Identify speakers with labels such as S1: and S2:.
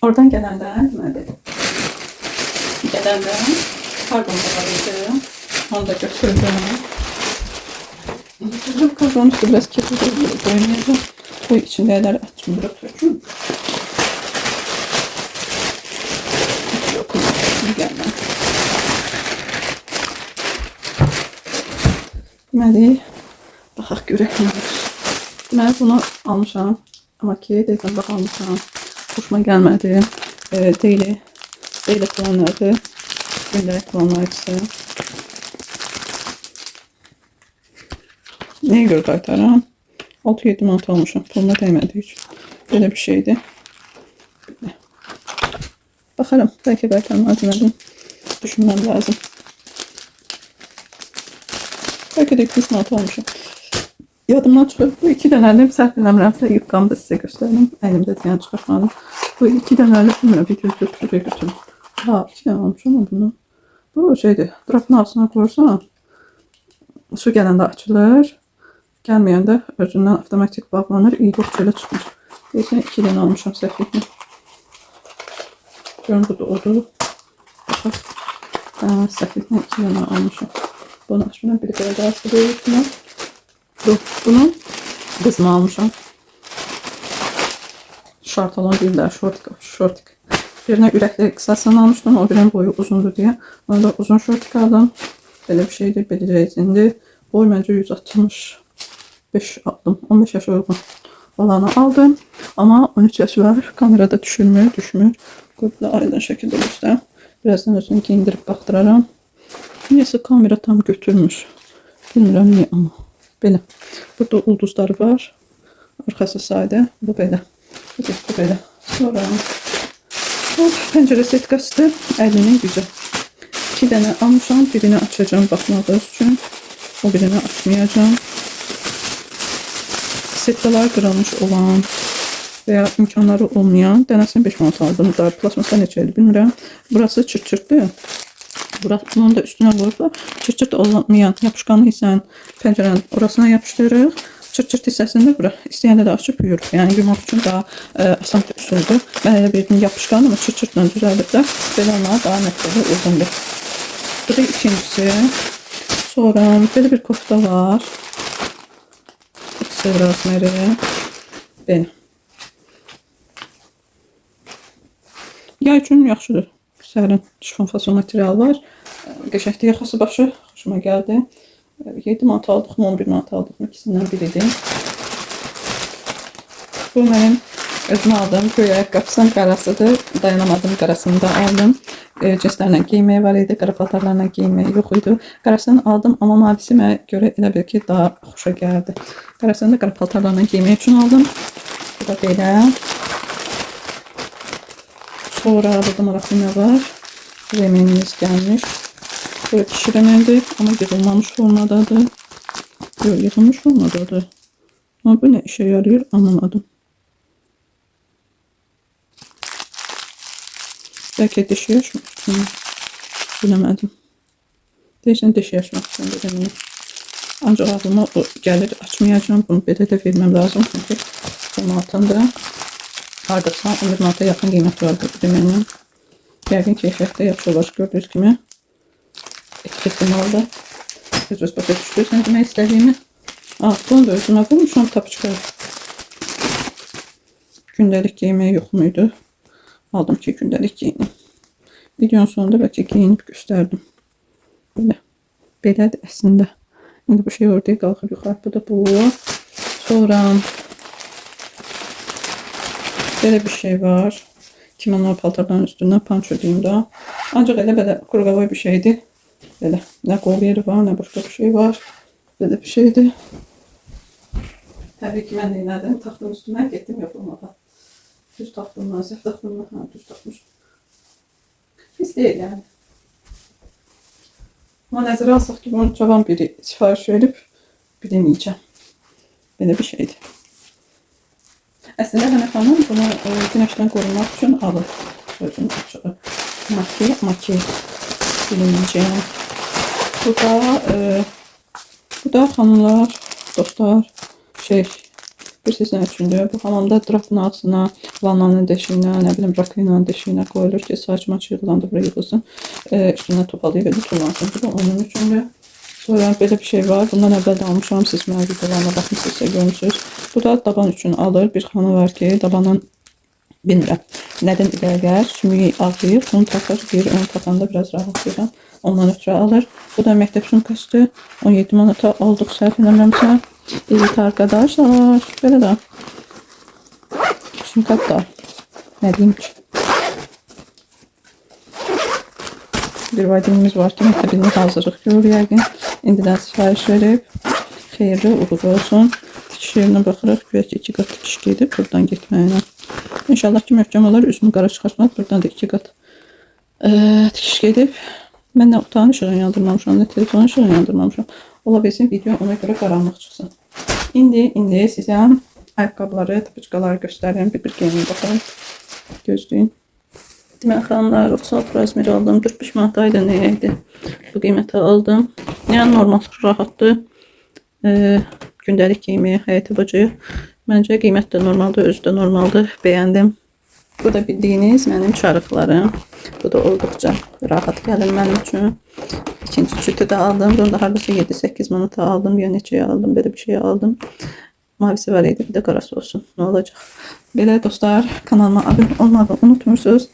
S1: Oradan gələndə deməli, gələndə kargon da var idi. Onu da götürdüm. Kargonun üstü biraz kirli koymayacağım. Bu içindekileri açmayı bırakıyorum. Yok, gelmem. Deməli, baxaq görək nə var. Deməli, bunu almışam. Amma ki, deyəcəm, bax almışam. Hoşuma gəlmədi. Deyli planlardı. Gündəlik planlar isə. Nəyə görə qaytaram? 6-7 manat almışam. Puluna dəymədi hiç. Böyle bir şeydi. Bakarım. Belki qaytarmağa demədim. Düşünmem lazım. Belki de 200 manat almışam. Yadımdan çıxıb. Bu 2 dənəli səhv eləmirəmsə yıqqamda sizə göstərdim. Əlimdə ziyan çıxartmadım. Bu 2 dənəli bilmirəm. Bir götürürəm. Ha, 2 dənə almışam ama bunu. Bu şeydir. Drapın altına koyursan su gələndə açılır. Gəlməyəndə özündən avtomatik bağlanır. İyi box çölə çıxmır. Deyəsən 2 dənə almışam səhvliklə. Görün bu da odur. Baxaq. Səhvliklə 2 dənə almışam. Bunu açmıram. Bir belə daha su deyil. Bunu qızma almışam. Şart olan deyirlər. Şortik. Birinə ürəkli qısasını almışdım. O birinin boyu uzundur deyə. Ona da uzun şortik aldım. Belə bir şeydir. Belə rezindir. Boy məncə 165 aldım. 15 yaş uyğun olanı aldım. Ama 13 yaş var. Kamerada düşmür. Böyle aydın şekilde göstereyim. Birazdan özünü giyindirip baktıraram. Niyəsə kamera tam götürmüş. Bilmirəm niyə ama. Belə. Burada ulduzları var. Arkası sadə. Bu belə. Bu belə. Sonra pəncərə setkasıdır. 50'nin gücü. 2 dənə almışam. Birini açacağım baxmaq üçün. O birini açmayacağım. Setkalar kırılmış olan veya imkanları olmayan dənəsini 5 manat aldım. Da plasmasa neçəydi bilmirəm. Burası çırt-çırtdır. Bunun da üstüne qoyublar. Çırt-çırt olmayan yapışqanlı hissənin pəncərənin orasına yapışdırırıq. Çırt-çırt hissəsində bura istəyəndə də açıb yuyuruq. Yəni yumaq üçün daha asan üsuldür. Mən elə bir yapışqanlı ama çırt-çırtla düzəldib də belə olmağa daha məqsədə uyğundur. Bu da ikincisi. Sonra böyle bir kofta var. İkisi razmeri. Benim. Yay üçün yaxşıdır. Sərin şifon fason material var. Qəşəngdir yaxası başı. Hoşuma gəldi. 7 manat aldıq mı 11 manat aldıq mı ikisindən biridir. Bu mənim özümə aldığım köy ayaqqabısının qarasıdır. Dayanamadım qarasını da aldım. Cinslərlə giyməyi var idi. Qara paltarlarla giyməyi yox idi. Qarasını aldım amma mavisi mənə görə elə bil ki daha xoşa gəldi. Qarasını da qara paltarlarla giymək üçün aldım. Bu da belə. Sonra burada maraqlı nə var? Remenimiz gəlmiş. Böyle kişi remendir ama yığılmamış formadadır. Yok, yığılmış formadadır. Ama bu ne işe yarıyor anlamadım. Belki dişi yaşmak için bilemedim. Deyəsən dişi yaşmak için dedim. Ancak aklıma o gəlir, açmayacağım. Bunu belə də vermem lazım. Çünkü formatında hardasa 11 manata yaxın qiymət var bu demənin. Yəqin keyfiyyətdə yaxşı olar. Gördüyünüz kimi etiketim oldu. Öz başa düşdürsən demək istədiyimi. Bunu da özümə bulmuşam tapıçıqlar. Gündəlik giyməyi yox muydu? Aldım ki gündəlik giyinim. Videonun sonunda belki giyinip gösterdim. Belədir əslində. İndi bu şey orada qalxıb yuxarı. Bu da bu. Sonra belə bir şey var. Kimono paltarların üstündən panço diyeyim daha. Ancaq elə kurgavoy bir şeydi. Belə. Nə qol yeri var, nə başqa bir şey var. Belə bir şeydi. Təbii ki mən neylədim. Taxtın üstündən getdim yapılmadan. Düz taxtımdan, səhv taxtımdan. Ha, düz taxmış. Pis deyil yani. Ama nəzərə alsaq ki, bunu cavan biri sifariş verib bilemeyeceğim. Belə bir şeydi. Əslində Hənə xanım bunu günəşdən qorunmaq üçün alır. Sözün açığı. Maki bilemeyeceğim. Bu da xanımlar, dostlar, Bilirsiniz nə üçündür? Bu hamamda drapın altına, vannanın deşiyinə, nə bilim raketin deşiyinə qoyulur ki, saçmaç yığılanda bura yığılsın. Üstündən topalayıb edib tullansın. Bu da onun üçündür. Sonra böyle bir şey var. Bundan əvvəl də almışam. Siz mənim videolarına baxmışsınızsa görmüsünüz. Bu da daban üçün alır. Bir xanı var ki, dabanın bilmirəm nədən ilərgər sümüyü ağlayır. Onu takır, deyir, onu takanda biraz rahatlayıram. Ondan ötürü alır. Bu da məktəb sumkasıdır. 17 manata aldıq, səhv eləmirəmsə. Evet arkadaşlar. Böyle de sumkat da ne diyeyim ki. Bir vadiimiz var ki, məktəbində hazırlıq görür yəqin. İndidən sifariş verib. Xeyirli, uğurlu olsun. Tikiş yerinə baxırıq. Güya ki 2 qat tikiş gedib buradan getməyinə. İnşallah ki möhkəm olar. Üzümü qara çıxartmaq. Buradan da 2 qat tikiş gedib. Mən nə otağın işığını yandırmamışam, nə telefonun işığını yandırmamışam. Ola bilsin video ona görə qaranlıq çıxsın. İndi sizə ayaqqabıları, tapiçkaları göstərim. Bir geyinə baxalım. Gözləyin. Demək xanımlar, 36 razmeri aldım. 45 manataydı, nəyəydi? Bu qiymətə aldım. Yəni normal, rahatdır. Gündəlik geyimi, həyati bacı. Məncə qiymət də normaldır, özü də normaldır. Bəyəndim. Bu da bildiyiniz mənim çarıqlarım. Bu da olduqca rahat gəlir mənim üçün. İkinci cütü də aldım. Bunu da hardasa 7-8 manata aldım. Ya neçəyə aldım, belə bir şey aldım. Mavisi var idi, bir də qarası olsun. Nə olacaq? Belə dostlar, kanalıma abunə olmağı unutmursunuz.